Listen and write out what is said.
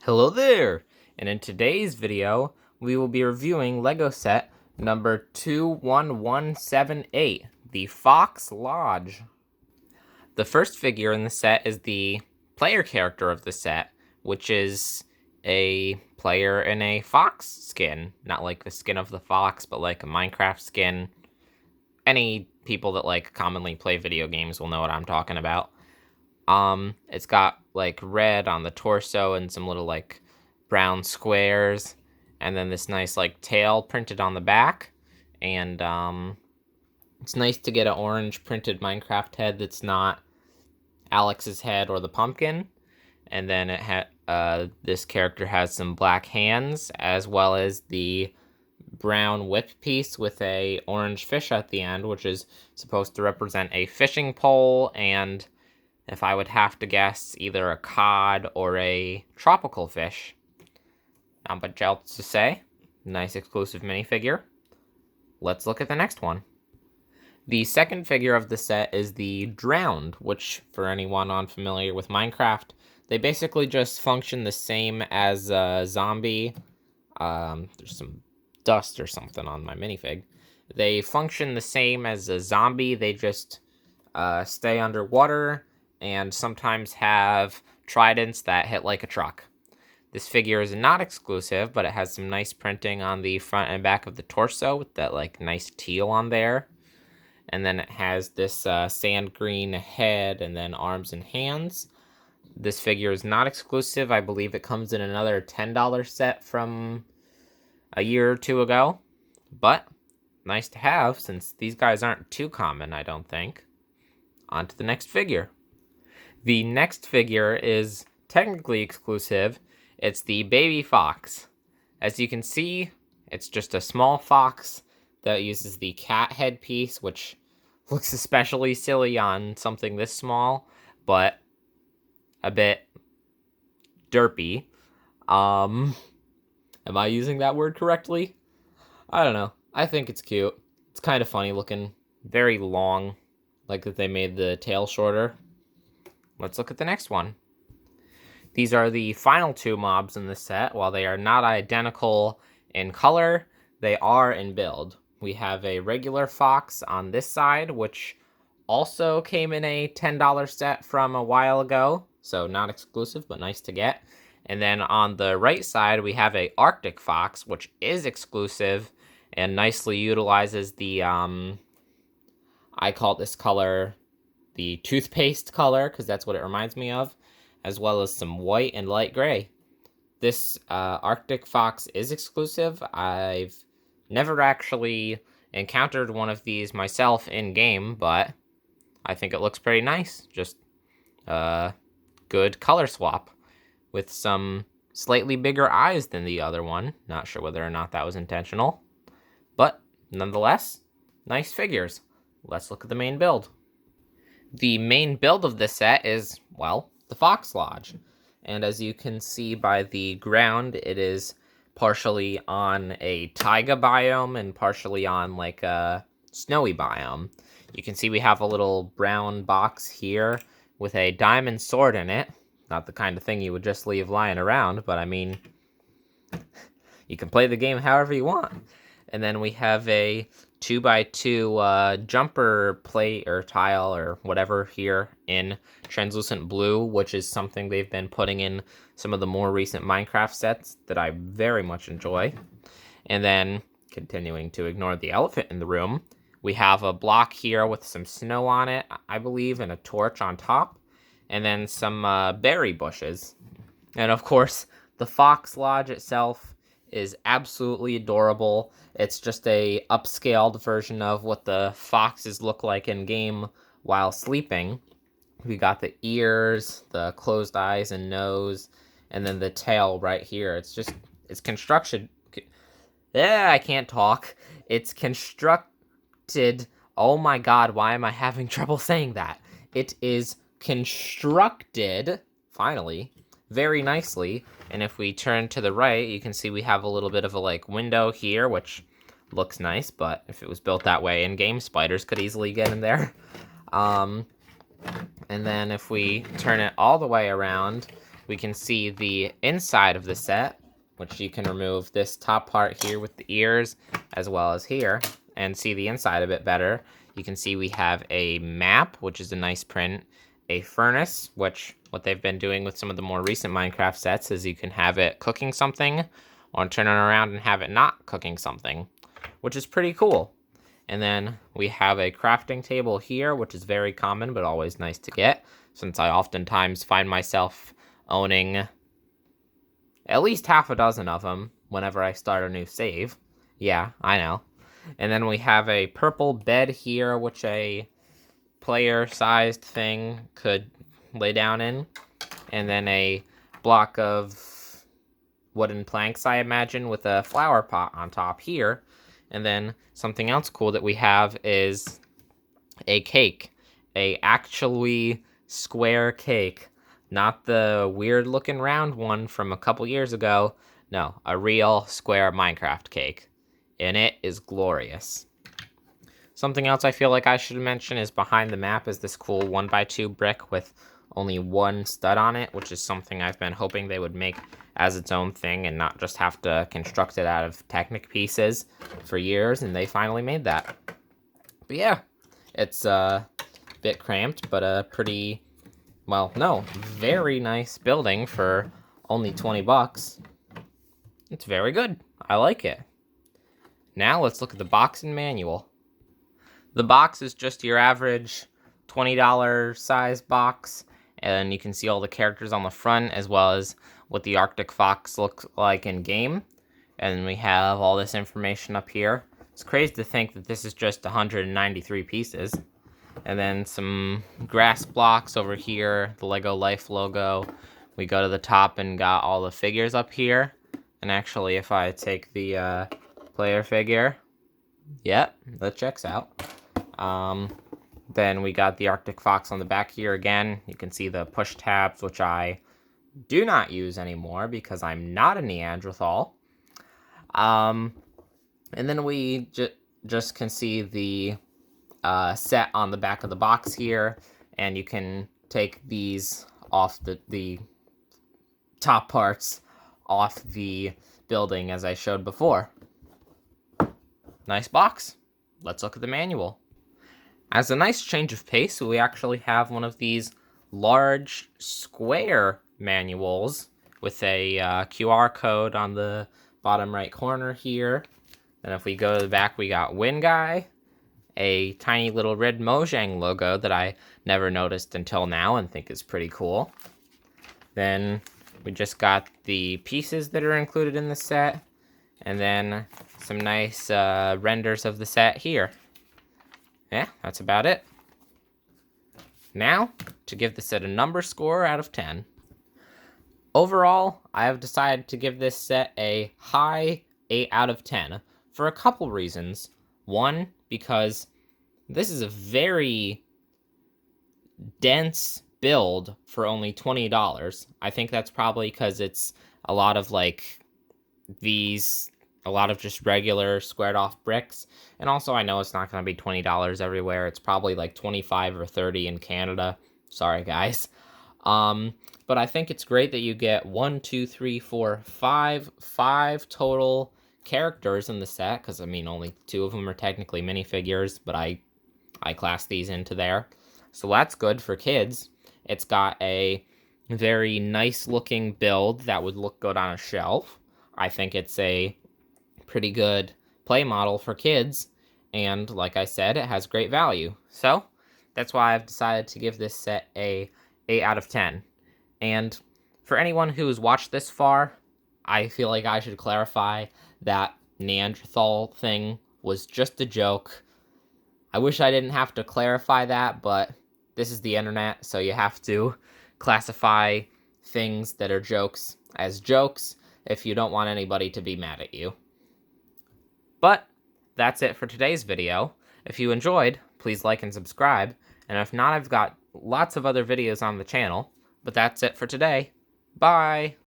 Hello there! And in today's video, we will be reviewing LEGO set number 21178, the Fox Lodge. The first figure in the set is the player character of the set, which is a player in a fox skin. Not like the skin of the fox, but like a Minecraft skin. Any people that commonly play video games will know what I'm talking about. It's got like red on the torso and some little brown squares, and then this nice tail printed on the back. And it's nice to get an orange printed Minecraft head that's not Alex's head or the pumpkin. And then this character has some black hands, as well as the brown whip piece with a orange fish at the end, which is supposed to represent a fishing pole, and if I would have to guess, either a cod or a tropical fish. Not much else to say. Nice exclusive minifigure. Let's look at the next one. The second figure of the set is the Drowned, which, for anyone unfamiliar with Minecraft, they basically just function the same as a zombie. There's some dust or something on my minifig. They function the same as a zombie. They just stay underwater and sometimes have tridents that hit like a truck. This figure is not exclusive, but it has some nice printing on the front and back of the torso with that nice teal on there. And then it has this sand green head and then arms and hands. This figure is not exclusive. I believe it comes in another $10 set from a year or two ago. But nice to have, since these guys aren't too common, I don't think. On to the next figure. The next figure is technically exclusive. It's the Baby Fox. As you can see, it's just a small fox that uses the cat headpiece, which looks especially silly on something this small, but a bit derpy. Am I using that word correctly? I don't know. I think it's cute. It's kind of funny looking. Very long, like that they made the tail shorter. Let's look at the next one. These are the final two mobs in the set. While they are not identical in color, they are in build. We have a regular fox on this side, which also came in a $10 set from a while ago. So not exclusive, but nice to get. And then on the right side, we have a Arctic fox, which is exclusive and nicely utilizes the, I call this color the toothpaste color, because that's what it reminds me of, as well as some white and light gray. This Arctic fox is exclusive. I've never actually encountered one of these myself in-game, but I think it looks pretty nice. Just good color swap with some slightly bigger eyes than the other one. Not sure whether or not that was intentional, but nonetheless, nice figures. Let's look at the main build. The main build of this set is, well, the Fox Lodge. And as you can see by the ground, it is partially on a taiga biome and partially on a snowy biome. You can see we have a little brown box here with a diamond sword in it. Not the kind of thing you would just leave lying around, but I mean, you can play the game however you want. And then we have a 2x2 jumper plate or tile or whatever here in translucent blue, which is something they've been putting in some of the more recent Minecraft sets that I very much enjoy. And then, continuing to ignore the elephant in the room, we have a block here with some snow on it, I believe, and a torch on top, and then some berry bushes. And of course, the Fox Lodge itself is absolutely adorable. It's just a upscaled version of what the foxes look like in game while sleeping. We got the ears, the closed eyes and nose, and then the tail right here. It's constructed. I can't talk. It's constructed. Oh my god, why am I having trouble saying that? It is constructed, finally, very nicely. And if we turn to the right, you can see we have a little bit of a window here, which looks nice, but if it was built that way in game, spiders could easily get in there. And then if we turn it all the way around, we can see the inside of the set, which you can remove this top part here with the ears, as well as here, and see the inside of it better. You can see we have a map, which is a nice print, a furnace, which what they've been doing with some of the more recent Minecraft sets is you can have it cooking something, or turn it around and have it not cooking something, which is pretty cool. And then we have a crafting table here, which is very common, but always nice to get, since I oftentimes find myself owning at least half a dozen of them whenever I start a new save. Yeah, I know. And then we have a purple bed here, which a player-sized thing could lay down in. And then a block of wooden planks, I imagine, with a flower pot on top here. And then something else cool that we have is a cake. A actually square cake. Not the weird-looking round one from a couple years ago. No, a real square Minecraft cake. And it is glorious. Something else I feel like I should mention is behind the map is this cool 1x2 brick with only one stud on it, which is something I've been hoping they would make as its own thing and not just have to construct it out of Technic pieces for years, and they finally made that. But yeah, it's a bit cramped, but a pretty, well, no, very nice building for only 20 bucks. It's very good. I like it. Now let's look at the box and manual. The box is just your average $20 size box, and you can see all the characters on the front as well as what the Arctic Fox looks like in game. And we have all this information up here. It's crazy to think that this is just 193 pieces. And then some grass blocks over here, the Lego Life logo. We go to the top and got all the figures up here. And actually, if I take the player figure, yep, that checks out. Then we got the Arctic Fox on the back here again. You can see the push tabs, which I do not use anymore because I'm not a Neanderthal. And then we just can see the set on the back of the box here, and you can take these off the top parts off the building as I showed before. Nice box. Let's look at the manual. As a nice change of pace, we actually have one of these large square manuals with a QR code on the bottom right corner here. And if we go to the back, we got Winguy, a tiny little red Mojang logo that I never noticed until now and think is pretty cool. Then we just got the pieces that are included in the set, and then some nice renders of the set here. Yeah, that's about it. Now, to give the set a number score out of 10. Overall, I have decided to give this set a high 8 out of 10 for a couple reasons. One, because this is a very dense build for only $20. I think that's probably because it's a lot of a lot of just regular squared off bricks. And also I know it's not going to be $20 everywhere. It's probably like 25 or 30 in Canada. Sorry, guys. But I think it's great that you get 5 total characters in the set. Because, I mean, only 2 of them are technically minifigures, but I class these into there. So that's good for kids. It's got a very nice looking build that would look good on a shelf. I think it's a pretty good play model for kids, and like I said, it has great value. So that's why I've decided to give this set a 8 out of 10. And for anyone who's watched this far, I feel like I should clarify that Neanderthal thing was just a joke. I wish I didn't have to clarify that, but this is the internet, so you have to classify things that are jokes as jokes if you don't want anybody to be mad at you. But that's it for today's video. If you enjoyed, please like and subscribe. And if not, I've got lots of other videos on the channel. But that's it for today. Bye!